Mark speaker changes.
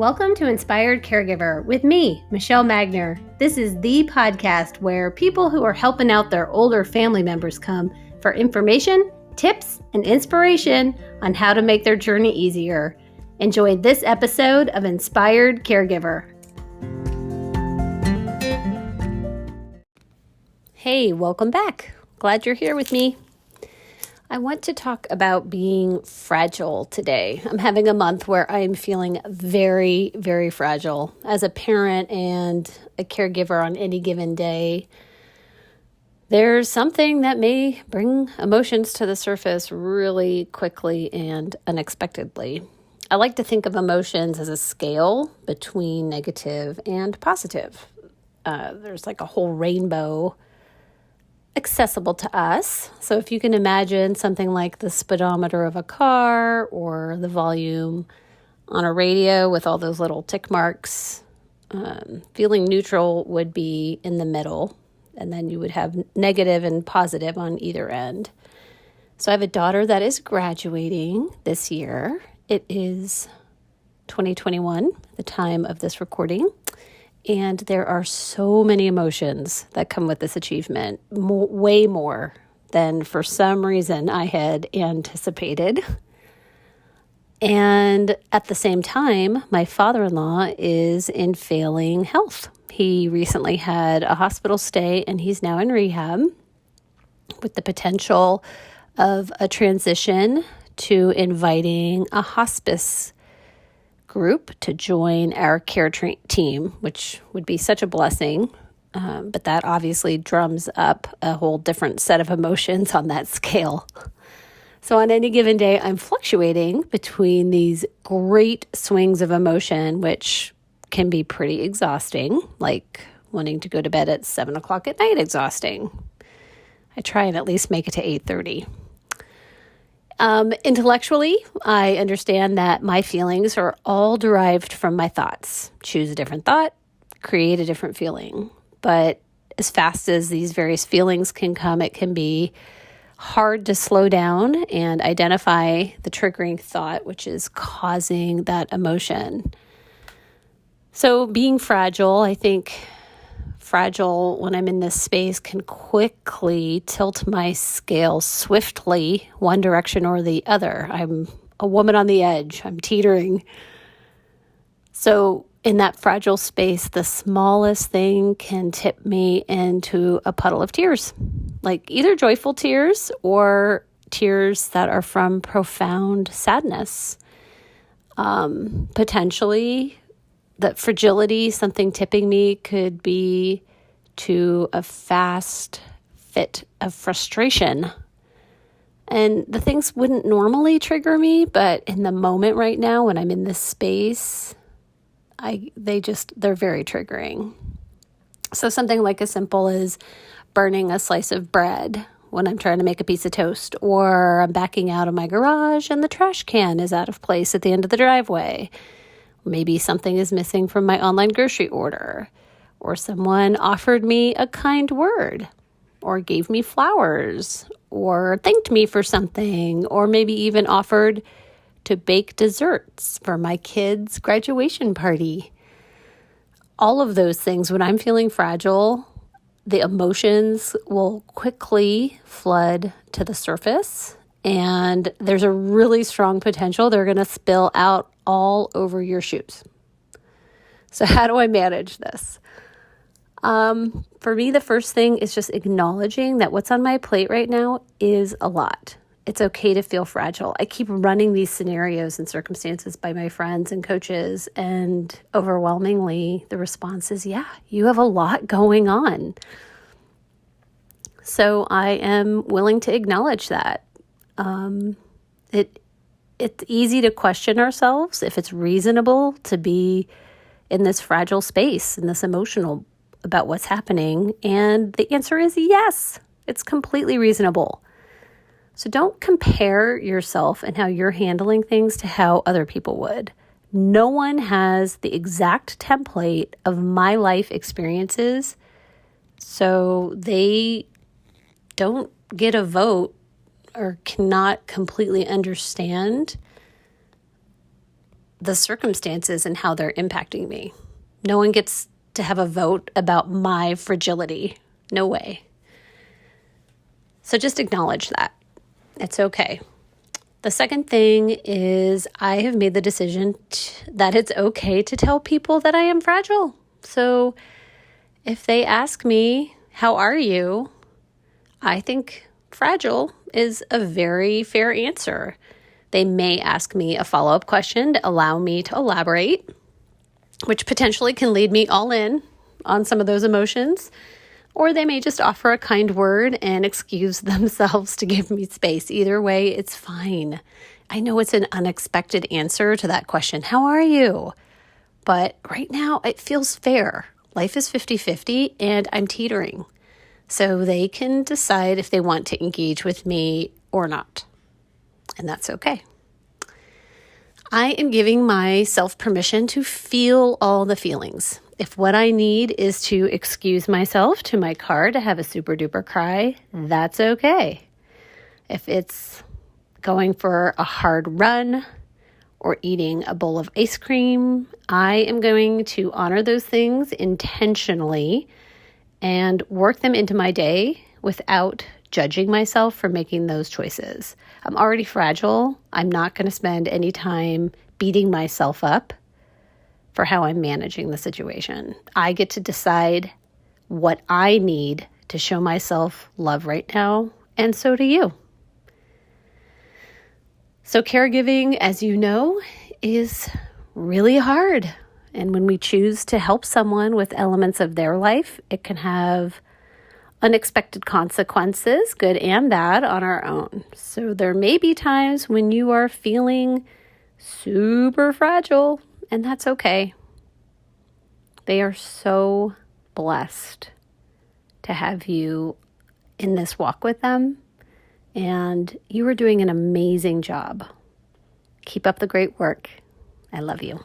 Speaker 1: Welcome to Inspired Caregiver with me, Michelle Magner. This is the podcast where people who are helping out their older family members come for information, tips, and inspiration on how to make their journey easier. Enjoy this episode of Inspired Caregiver. Hey, welcome back. Glad you're here with me. I want to talk about being fragile today. I'm having a month where I'm feeling very, very fragile. As a parent and a caregiver on any given day, there's something that may bring emotions to the surface really quickly and unexpectedly. I like to think of emotions as a scale between negative and positive. There's like a whole rainbow accessible to us. So if you can imagine something like the speedometer of a car or the volume on a radio with all those little tick marks, feeling neutral would be in the middle, and then you would have negative and positive on either end. So I have a daughter that is graduating this year. It is 2021, the time of this recording. And there are so many emotions that come with this achievement, way more than for some reason I had anticipated. And at the same time, my father-in-law is in failing health. He recently had a hospital stay and he's now in rehab with the potential of a transition to inviting a hospice group to join our care team, which would be such a blessing. But that obviously drums up a whole different set of emotions on that scale. So on any given day, I'm fluctuating between these great swings of emotion, which can be pretty exhausting, like wanting to go to bed at 7 o'clock at night, exhausting. I try and at least make it to 8:30. Intellectually, I understand that my feelings are all derived from my thoughts. Choose a different thought, create a different feeling. But as fast as these various feelings can come, it can be hard to slow down and identify the triggering thought, which is causing that emotion. So being fragile, I think fragile when I'm in this space can quickly tilt my scale swiftly one direction or the other. I'm a woman on the edge. I'm teetering. So in that fragile space, the smallest thing can tip me into a puddle of tears, like either joyful tears or tears that are from profound sadness. Potentially, that fragility, something tipping me, could be to a fast fit of frustration. And the things wouldn't normally trigger me, but in the moment right now, when I'm in this space, they're very triggering. So something like as simple as burning a slice of bread when I'm trying to make a piece of toast, or I'm backing out of my garage and the trash can is out of place at the end of the driveway. Maybe something is missing from my online grocery order, or someone offered me a kind word, or gave me flowers, or thanked me for something, or maybe even offered to bake desserts for my kids' graduation party. All of those things, when I'm feeling fragile, the emotions will quickly flood to the surface, and there's a really strong potential they're going to spill out all over your shoes. So how do I manage this? For me, the first thing is just acknowledging that what's on my plate right now is a lot. It's okay to feel fragile. I keep running these scenarios and circumstances by my friends and coaches, and overwhelmingly the response is, yeah, you have a lot going on. So I am willing to acknowledge that. It's easy to question ourselves if it's reasonable to be in this fragile space, in this emotional about what's happening. And the answer is yes, it's completely reasonable. So don't compare yourself and how you're handling things to how other people would. No one has the exact template of my life experiences, so they don't get a vote or cannot completely understand the circumstances and how they're impacting me. No one gets to have a vote about my fragility. No way. So just acknowledge that. It's okay. The second thing is I have made the decision that it's okay to tell people that I am fragile. So if they ask me, how are you? I think fragile is a very fair answer. They may ask me a follow-up question to allow me to elaborate, which potentially can lead me all in on some of those emotions. Or they may just offer a kind word and excuse themselves to give me space. Either way, it's fine. I know it's an unexpected answer to that question, how are you? But right now, it feels fair. Life is 50-50 and I'm teetering. So they can decide if they want to engage with me or not. And that's okay. I am giving myself permission to feel all the feelings. If what I need is to excuse myself to my car to have a super duper cry, that's okay. If it's going for a hard run or eating a bowl of ice cream, I am going to honor those things intentionally and work them into my day without judging myself for making those choices. I'm already fragile. I'm not going to spend any time beating myself up for how I'm managing the situation. I get to decide what I need to show myself love right now, and so do you. So caregiving, as you know, is really hard. And when we choose to help someone with elements of their life, it can have unexpected consequences, good and bad, on our own. So there may be times when you are feeling super fragile, and that's okay. They are so blessed to have you in this walk with them, and you are doing an amazing job. Keep up the great work. I love you.